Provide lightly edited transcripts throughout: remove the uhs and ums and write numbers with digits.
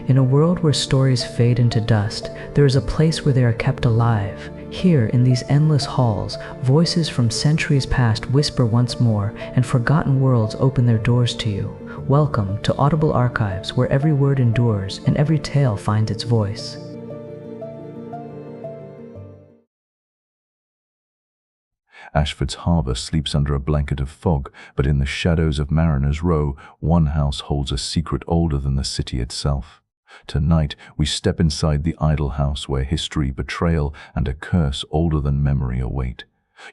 In a world where stories fade into dust, there is a place where they are kept alive. Here, in these endless halls, voices from centuries past whisper once more, and forgotten worlds open their doors to you. Welcome to Audible Archives, where every word endures and every tale finds its voice. Ashford's harbour sleeps under a blanket of fog, but in the shadows of Mariners' Row, one house holds a secret older than the city itself. Tonight, we step inside the idol house where history, betrayal, and a curse older than memory await.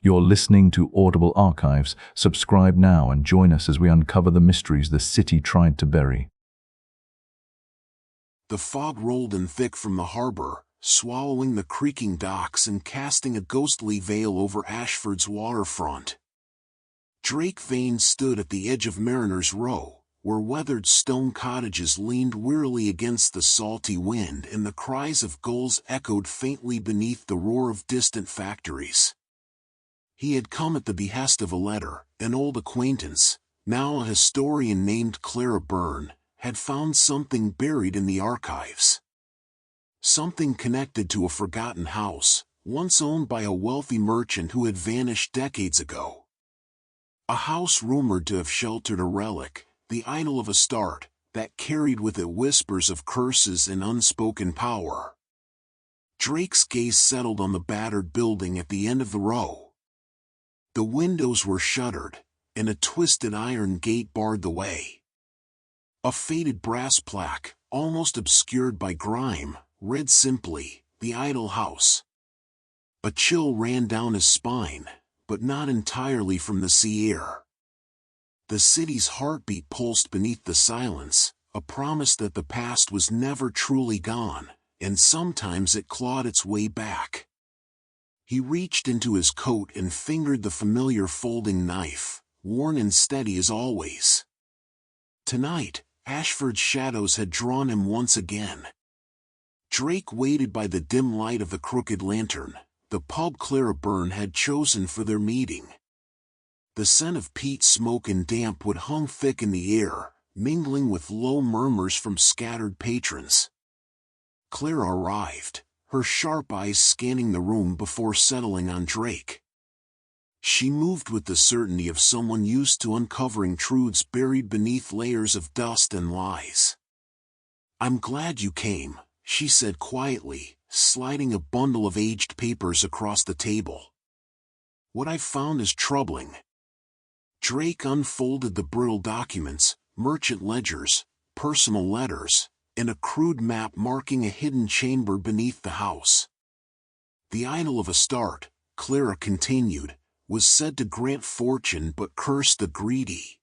You're listening to Audible Archives. Subscribe now and join us as we uncover the mysteries the city tried to bury. The fog rolled in thick from the harbor, swallowing the creaking docks and casting a ghostly veil over Ashford's waterfront. Drake Vane stood at the edge of Mariners' Row, where weathered stone cottages leaned wearily against the salty wind and the cries of gulls echoed faintly beneath the roar of distant factories. He had come at the behest of a letter. An old acquaintance, now a historian named Clara Byrne, had found something buried in the archives. Something connected to a forgotten house, once owned by a wealthy merchant who had vanished decades ago. A house rumored to have sheltered a relic, the Idol of Astarte, that carried with it whispers of curses and unspoken power. Drake's gaze settled on the battered building at the end of the row. The windows were shuttered, and a twisted iron gate barred the way. A faded brass plaque, almost obscured by grime, read simply, "The Idol House." A chill ran down his spine, but not entirely from the sea air. The city's heartbeat pulsed beneath the silence, a promise that the past was never truly gone, and sometimes it clawed its way back. He reached into his coat and fingered the familiar folding knife, worn and steady as always. Tonight, Ashford's shadows had drawn him once again. Drake waited by the dim light of the crooked lantern, the pub Clara Byrne had chosen for their meeting. The scent of peat smoke and damp wood hung thick in the air, mingling with low murmurs from scattered patrons. Clara arrived, her sharp eyes scanning the room before settling on Drake. She moved with the certainty of someone used to uncovering truths buried beneath layers of dust and lies. "I'm glad you came," she said quietly, sliding a bundle of aged papers across the table. "What I've found is troubling." Drake unfolded the brittle documents, merchant ledgers, personal letters, and a crude map marking a hidden chamber beneath the house. "The Idol of Astarte," Clara continued, "was said to grant fortune but curse the greedy.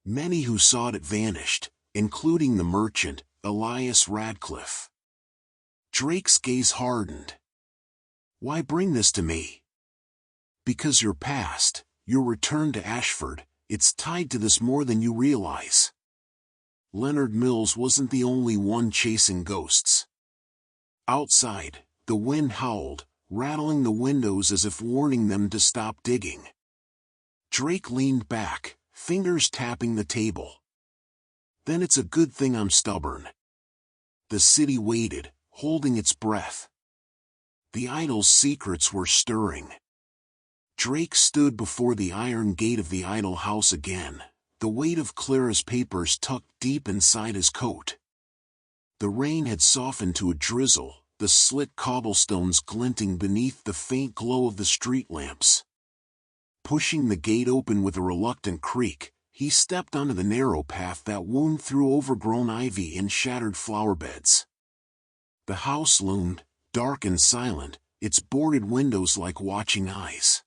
Many who sought it vanished, including the merchant, Elias Radcliffe." Drake's gaze hardened. "Why bring this to me?" "Because your past, your return to Ashford, it's tied to this more than you realize. Leonard Mills wasn't the only one chasing ghosts." Outside, the wind howled, rattling the windows as if warning them to stop digging. Drake leaned back, fingers tapping the table. "Then it's a good thing I'm stubborn." The city waited, holding its breath. The idol's secrets were stirring. Drake stood before the iron gate of the idol house again, the weight of Clara's papers tucked deep inside his coat. The rain had softened to a drizzle, the slit cobblestones glinting beneath the faint glow of the street lamps. Pushing the gate open with a reluctant creak, he stepped onto the narrow path that wound through overgrown ivy and shattered flower beds. The house loomed, dark and silent, its boarded windows like watching eyes.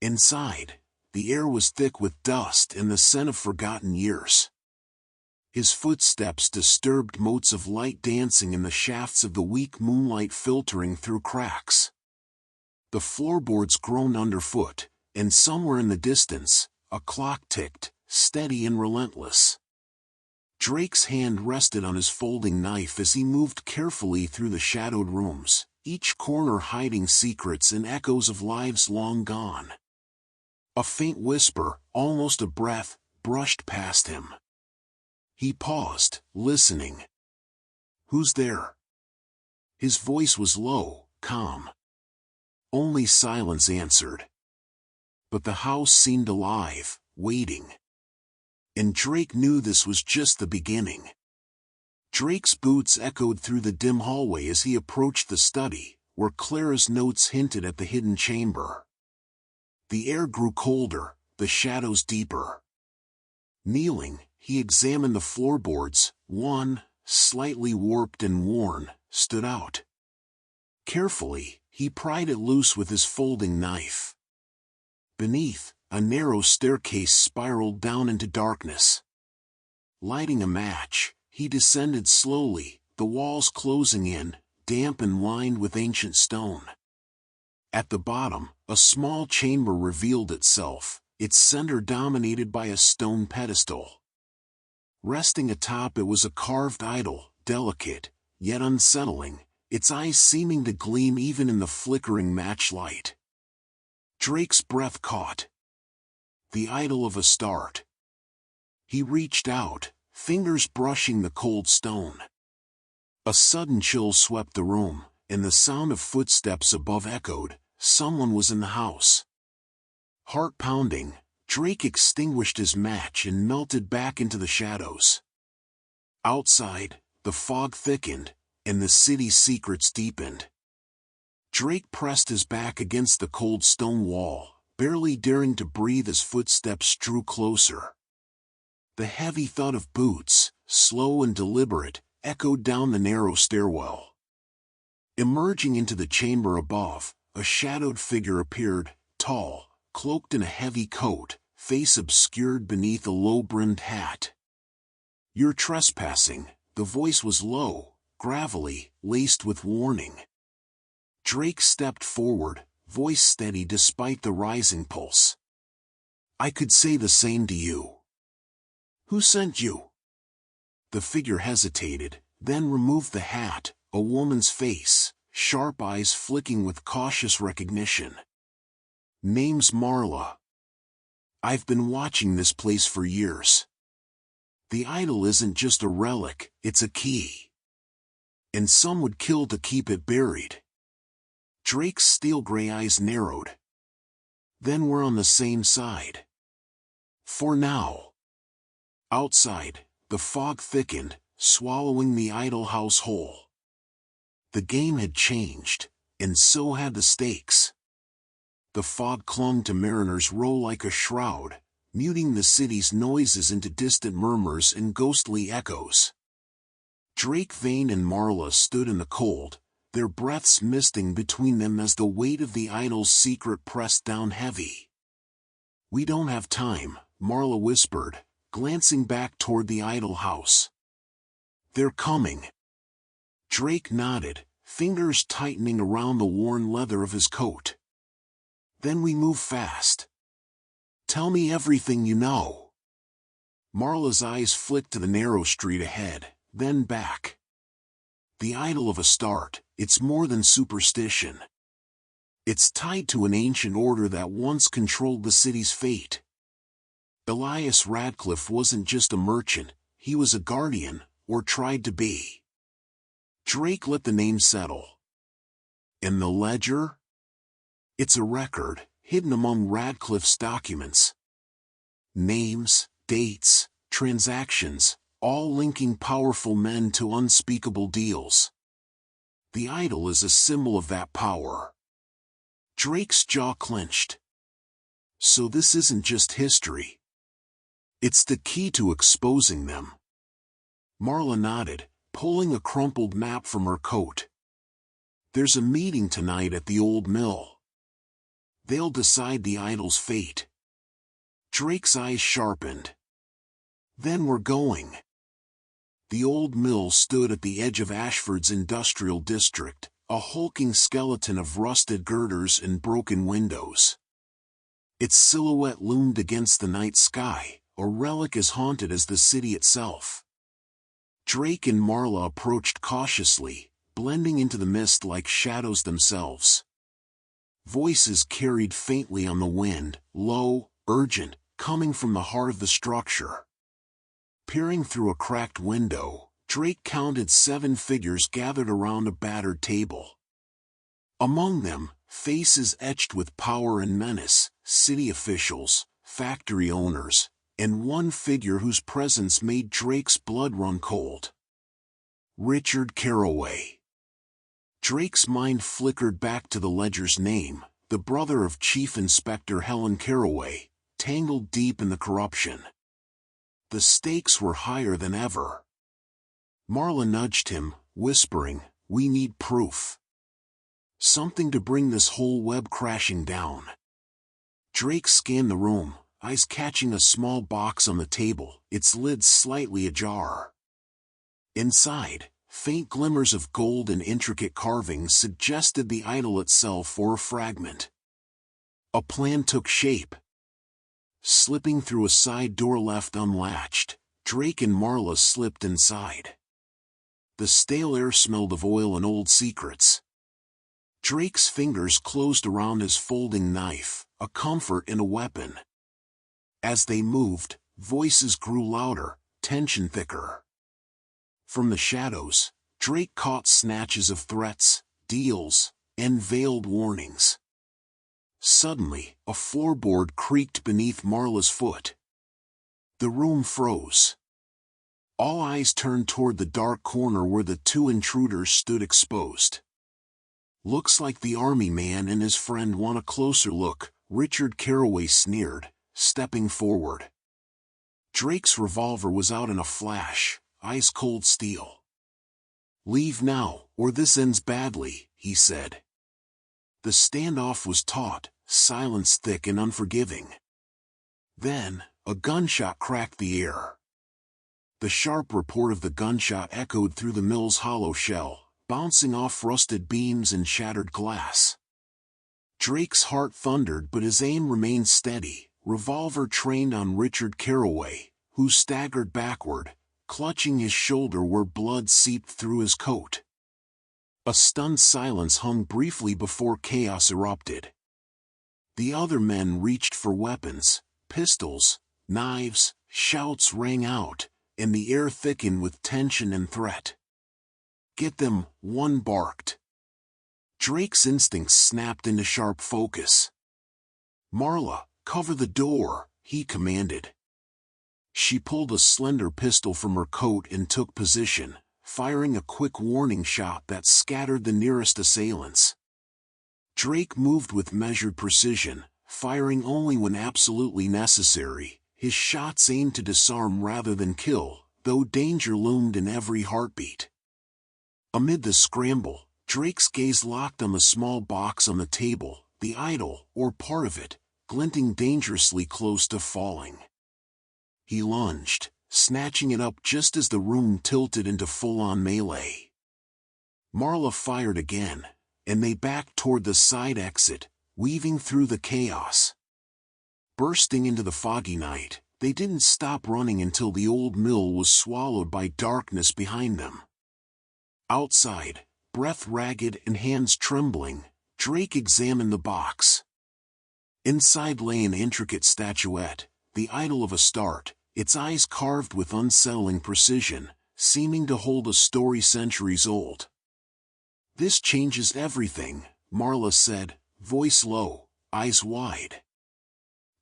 Inside, the air was thick with dust and the scent of forgotten years. His footsteps disturbed motes of light dancing in the shafts of the weak moonlight filtering through cracks. The floorboards groaned underfoot, and somewhere in the distance, a clock ticked, steady and relentless. Drake's hand rested on his folding knife as he moved carefully through the shadowed rooms, each corner hiding secrets and echoes of lives long gone. A faint whisper, almost a breath, brushed past him. He paused, listening. "Who's there?" His voice was low, calm. Only silence answered. But the house seemed alive, waiting. And Drake knew this was just the beginning. Drake's boots echoed through the dim hallway as he approached the study, where Clara's notes hinted at the hidden chamber. The air grew colder, the shadows deeper. Kneeling, he examined the floorboards. One, slightly warped and worn, stood out. Carefully, he pried it loose with his folding knife. Beneath, a narrow staircase spiraled down into darkness. Lighting a match, he descended slowly, the walls closing in, damp and lined with ancient stone. At the bottom, a small chamber revealed itself, its center dominated by a stone pedestal. Resting atop it was a carved idol, delicate, yet unsettling, its eyes seeming to gleam even in the flickering matchlight. Drake's breath caught. The Idol of Astarte. He reached out, fingers brushing the cold stone. A sudden chill swept the room, and the sound of footsteps above echoed. Someone was in the house. Heart pounding, Drake extinguished his match and melted back into the shadows. Outside, the fog thickened, and the city's secrets deepened. Drake pressed his back against the cold stone wall, barely daring to breathe as footsteps drew closer. The heavy thud of boots, slow and deliberate, echoed down the narrow stairwell. Emerging into the chamber above, a shadowed figure appeared, tall, cloaked in a heavy coat, face obscured beneath a low-brimmed hat. "You're trespassing," the voice was low, gravelly, laced with warning. Drake stepped forward, voice steady despite the rising pulse. "I could say the same to you." "Who sent you?" The figure hesitated, then removed the hat, a woman's face, sharp eyes flicking with cautious recognition. "Name's Marla. I've been watching this place for years. The idol isn't just a relic, it's a key. And some would kill to keep it buried." Drake's steel-gray eyes narrowed. "Then we're on the same side. For now." Outside, the fog thickened, swallowing the idol house whole. The game had changed, and so had the stakes. The fog clung to Mariner's Row like a shroud, muting the city's noises into distant murmurs and ghostly echoes. Drake Vane and Marla stood in the cold, their breaths misting between them as the weight of the idol's secret pressed down heavy. "We don't have time," Marla whispered, glancing back toward the idol house. "They're coming." Drake nodded, fingers tightening around the worn leather of his coat. "Then we move fast. Tell me everything you know." Marla's eyes flicked to the narrow street ahead, then back. "The Idol of Astarte, it's more than superstition. It's tied to an ancient order that once controlled the city's fate. Elias Radcliffe wasn't just a merchant, he was a guardian, or tried to be." Drake let the name settle. "And the ledger? It's a record, hidden among Radcliffe's documents. Names, dates, transactions, all linking powerful men to unspeakable deals. The idol is a symbol of that power." Drake's jaw clenched. "So this isn't just history. It's the key to exposing them." Marla nodded, pulling a crumpled map from her coat. "There's a meeting tonight at the old mill. They'll decide the idol's fate." Drake's eyes sharpened. "Then we're going." The old mill stood at the edge of Ashford's industrial district, a hulking skeleton of rusted girders and broken windows. Its silhouette loomed against the night sky, a relic as haunted as the city itself. Drake and Marla approached cautiously, blending into the mist like shadows themselves. Voices carried faintly on the wind, low, urgent, coming from the heart of the structure. Peering through a cracked window, Drake counted 7 figures gathered around a battered table. Among them, faces etched with power and menace, city officials, factory owners, and one figure whose presence made Drake's blood run cold. Richard Carraway. Drake's mind flickered back to the ledger's name, the brother of Chief Inspector Helen Carraway, tangled deep in the corruption. The stakes were higher than ever. Marla nudged him, whispering, "We need proof. Something to bring this whole web crashing down." Drake scanned the room, eyes catching a small box on the table, its lid slightly ajar. Inside, faint glimmers of gold and intricate carvings suggested the idol itself or a fragment. A plan took shape. Slipping through a side door left unlatched, Drake and Marla slipped inside. The stale air smelled of oil and old secrets. Drake's fingers closed around his folding knife, a comfort in a weapon. As they moved, voices grew louder, tension thicker. From the shadows, Drake caught snatches of threats, deals, and veiled warnings. Suddenly, a floorboard creaked beneath Marla's foot. The room froze. All eyes turned toward the dark corner where the 2 intruders stood exposed. "Looks like the army man and his friend want a closer look," Richard Carraway sneered, stepping forward. Drake's revolver was out in a flash, ice-cold steel. "Leave now, or this ends badly," he said. The standoff was taut, silence thick and unforgiving. Then, a gunshot cracked the air. The sharp report of the gunshot echoed through the mill's hollow shell, bouncing off rusted beams and shattered glass. Drake's heart thundered, but his aim remained steady, revolver trained on Richard Carraway, who staggered backward, clutching his shoulder where blood seeped through his coat. A stunned silence hung briefly before chaos erupted. The other men reached for weapons, pistols, knives, shouts rang out, and the air thickened with tension and threat. "Get them," one barked. Drake's instincts snapped into sharp focus. "Marla, cover the door," he commanded. She pulled a slender pistol from her coat and took position, firing a quick warning shot that scattered the nearest assailants. Drake moved with measured precision, firing only when absolutely necessary, his shots aimed to disarm rather than kill, though danger loomed in every heartbeat. Amid the scramble, Drake's gaze locked on the small box on the table, the idol, or part of it, glinting dangerously close to falling. He lunged, snatching it up just as the room tilted into full-on melee. Marla fired again, and they backed toward the side exit, weaving through the chaos. Bursting into the foggy night, they didn't stop running until the old mill was swallowed by darkness behind them. Outside, breath ragged and hands trembling, Drake examined the box. Inside lay an intricate statuette, the Idol of Astarte, its eyes carved with unsettling precision, seeming to hold a story centuries old. "This changes everything," Marla said, voice low, eyes wide.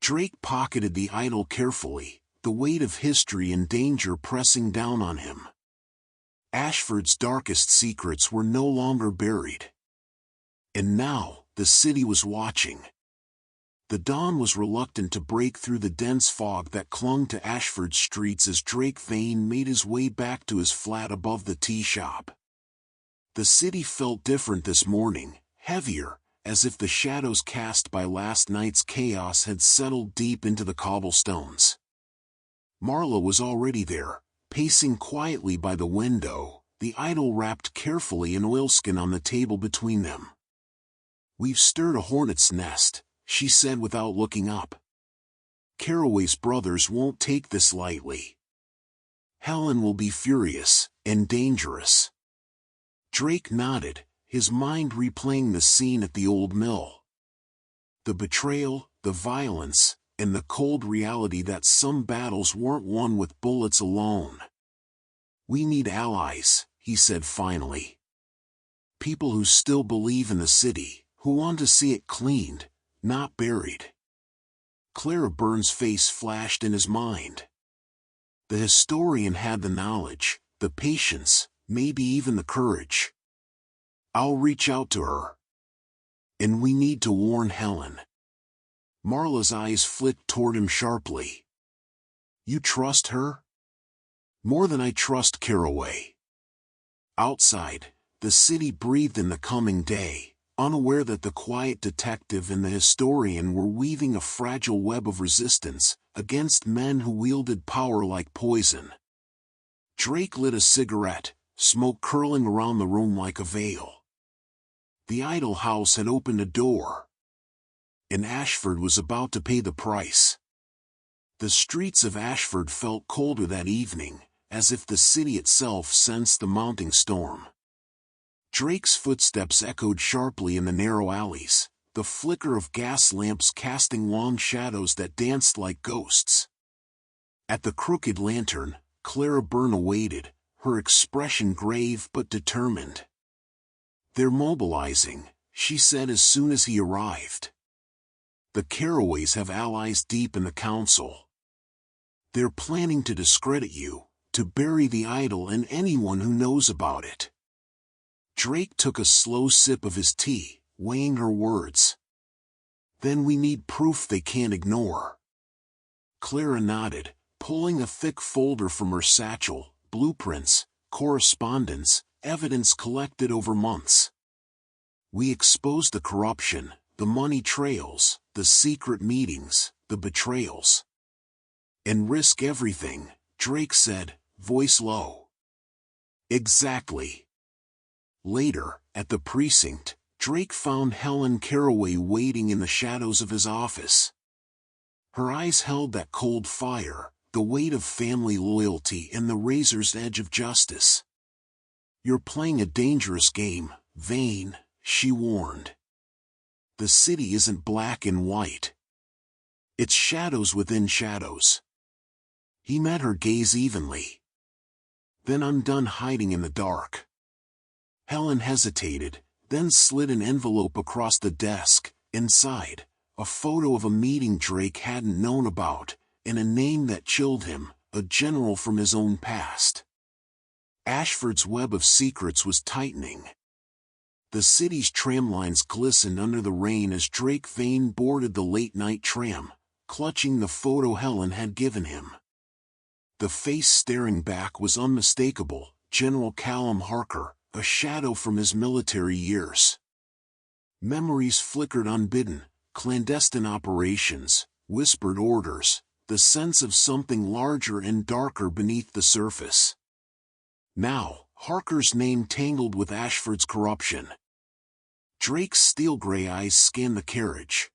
Drake pocketed the idol carefully, the weight of history and danger pressing down on him. Ashford's darkest secrets were no longer buried. And now, the city was watching. The dawn was reluctant to break through the dense fog that clung to Ashford's streets as Drake Vane made his way back to his flat above the tea shop. The city felt different this morning, heavier, as if the shadows cast by last night's chaos had settled deep into the cobblestones. Marla was already there, pacing quietly by the window, the idol wrapped carefully in oilskin on the table between them. "We've stirred a hornet's nest," she said without looking up. "Carraway's brothers won't take this lightly. Helen will be furious, and dangerous." Drake nodded, his mind replaying the scene at the old mill. The betrayal, the violence, and the cold reality that some battles weren't won with bullets alone. "We need allies," he said finally. "People who still believe in the city, who want to see it cleaned, not buried." Clara Byrne's face flashed in his mind. The historian had the knowledge, the patience, maybe even the courage. "I'll reach out to her. And we need to warn Helen." Marla's eyes flicked toward him sharply. "You trust her?" "More than I trust Caraway." Outside, the city breathed in the coming day, unaware that the quiet detective and the historian were weaving a fragile web of resistance against men who wielded power like poison. Drake lit a cigarette, smoke curling around the room like a veil. The Idol house had opened a door, and Ashford was about to pay the price. The streets of Ashford felt colder that evening, as if the city itself sensed the mounting storm. Drake's footsteps echoed sharply in the narrow alleys, the flicker of gas lamps casting long shadows that danced like ghosts. At the crooked lantern, Clara Byrne awaited, her expression grave but determined. "They're mobilizing," she said as soon as he arrived. "The Caraways have allies deep in the council. They're planning to discredit you, to bury the idol and anyone who knows about it." Drake took a slow sip of his tea, weighing her words. "Then we need proof they can't ignore." Clara nodded, pulling a thick folder from her satchel, blueprints, correspondence, evidence collected over months. "We exposed the corruption, the money trails, the secret meetings, the betrayals. And risk everything," Drake said, voice low. "Exactly." Later, at the precinct, Drake found Helen Caraway waiting in the shadows of his office. Her eyes held that cold fire, the weight of family loyalty and the razor's edge of justice. "You're playing a dangerous game, Vane," she warned. "The city isn't black and white. It's shadows within shadows." He met her gaze evenly. "Then I'm done hiding in the dark." Helen hesitated, then slid an envelope across the desk. Inside, a photo of a meeting Drake hadn't known about, and a name that chilled him, a general from his own past. Ashford's web of secrets was tightening. The city's tram lines glistened under the rain as Drake Vane boarded the late-night tram, clutching the photo Helen had given him. The face staring back was unmistakable, General Callum Harker, a shadow from his military years. Memories flickered unbidden, clandestine operations, whispered orders, the sense of something larger and darker beneath the surface. Now, Harker's name tangled with Ashford's corruption. Drake's steel-gray eyes scanned the carriage.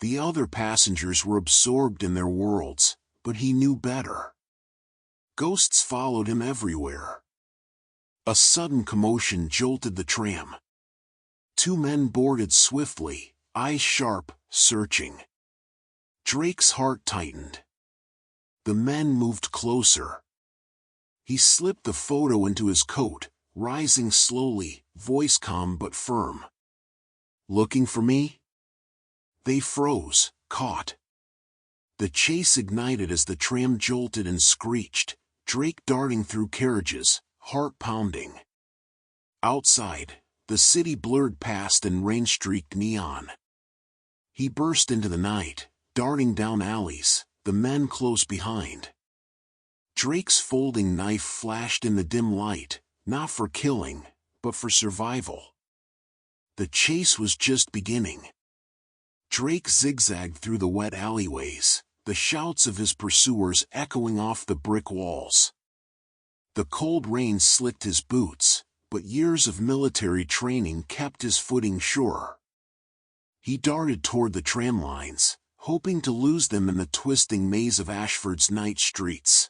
The other passengers were absorbed in their worlds, but he knew better. Ghosts followed him everywhere. A sudden commotion jolted the tram. Two men boarded swiftly, eyes sharp, searching. Drake's heart tightened. The men moved closer. He slipped the photo into his coat, rising slowly, voice calm but firm. "Looking for me?" They froze, caught. The chase ignited as the tram jolted and screeched, Drake darting through carriages, heart pounding. Outside, the city blurred past in rain-streaked neon. He burst into the night, darting down alleys, the men close behind. Drake's folding knife flashed in the dim light, not for killing, but for survival. The chase was just beginning. Drake zigzagged through the wet alleyways, the shouts of his pursuers echoing off the brick walls. The cold rain slicked his boots, but years of military training kept his footing sure. He darted toward the tram lines, hoping to lose them in the twisting maze of Ashford's night streets.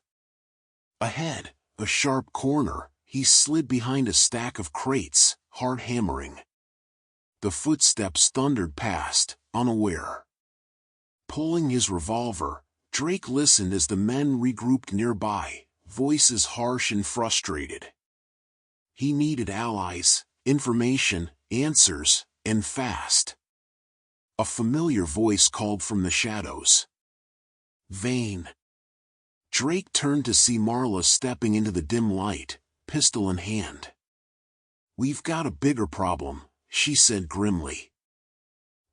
Ahead, a sharp corner, he slid behind a stack of crates, heart hammering. The footsteps thundered past, unaware. Pulling his revolver, Drake listened as the men regrouped nearby, voices harsh and frustrated. He needed allies, information, answers, and fast. A familiar voice called from the shadows. Vane. Drake turned to see Marla stepping into the dim light, pistol in hand. "We've got a bigger problem," she said grimly.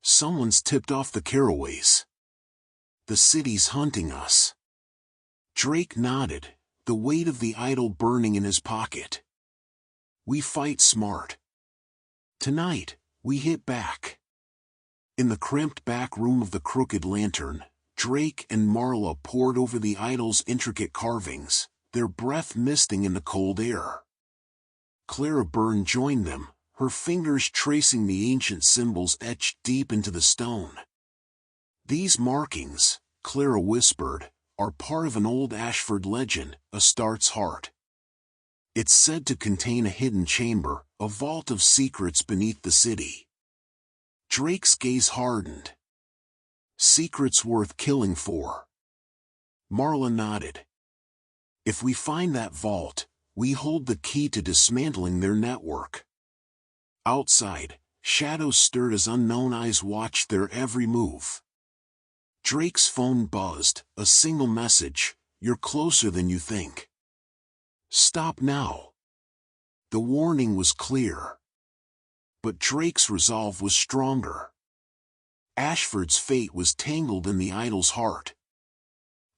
"Someone's tipped off the Caraways. The city's hunting us." Drake nodded, the weight of the idol burning in his pocket. "We fight smart. Tonight, we hit back." In the cramped back room of the Crooked Lantern, Drake and Marla pored over the idol's intricate carvings, their breath misting in the cold air. Clara Byrne joined them, her fingers tracing the ancient symbols etched deep into the stone. "These markings," Clara whispered, "are part of an old Ashford legend, Astarte's heart. It's said to contain a hidden chamber, a vault of secrets beneath the city." Drake's gaze hardened. "Secrets worth killing for." Marla nodded. "If we find that vault, we hold the key to dismantling their network." Outside, shadows stirred as unknown eyes watched their every move. Drake's phone buzzed, a single message: "You're closer than you think. Stop now." The warning was clear. But Drake's resolve was stronger. Ashford's fate was tangled in the idol's heart.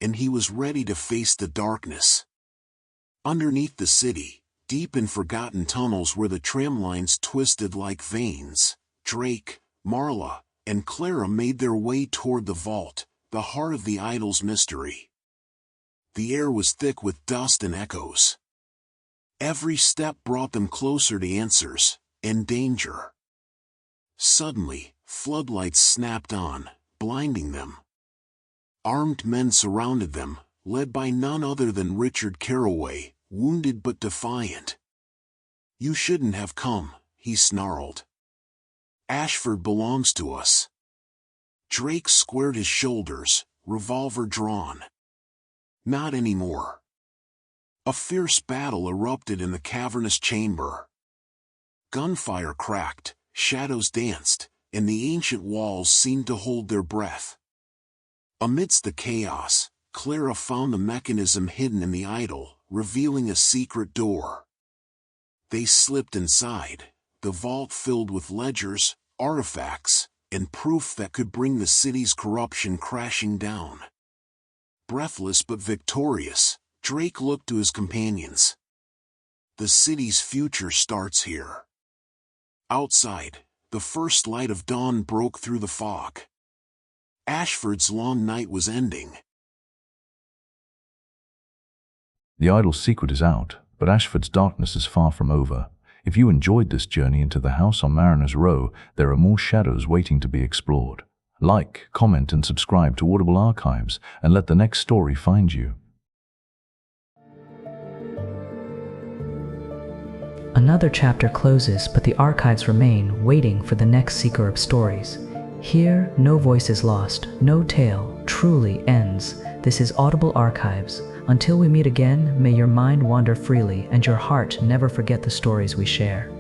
And he was ready to face the darkness. Underneath the city, deep in forgotten tunnels where the tram lines twisted like veins, Drake, Marla, and Clara made their way toward the vault, the heart of the idol's mystery. The air was thick with dust and echoes. Every step brought them closer to answers, and danger. Suddenly, floodlights snapped on, blinding them. Armed men surrounded them, led by none other than Richard Caraway, wounded but defiant. "You shouldn't have come," he snarled. "Ashford belongs to us." Drake squared his shoulders, revolver drawn. "Not anymore." A fierce battle erupted in the cavernous chamber. Gunfire cracked, shadows danced, and the ancient walls seemed to hold their breath. Amidst the chaos, Clara found a mechanism hidden in the idol, revealing a secret door. They slipped inside, the vault filled with ledgers, artifacts, and proof that could bring the city's corruption crashing down. Breathless but victorious, Drake looked to his companions. "The city's future starts here." Outside, the first light of dawn broke through the fog. Ashford's long night was ending. The idol's secret is out, but Ashford's darkness is far from over. If you enjoyed this journey into the house on Mariners Row, there are more shadows waiting to be explored. Like, comment, and subscribe to Audible Archives, and let the next story find you. Another chapter closes, but the archives remain, waiting for the next seeker of stories. Here, no voice is lost, no tale truly ends. This is Audible Archives. Until we meet again, may your mind wander freely and your heart never forget the stories we share.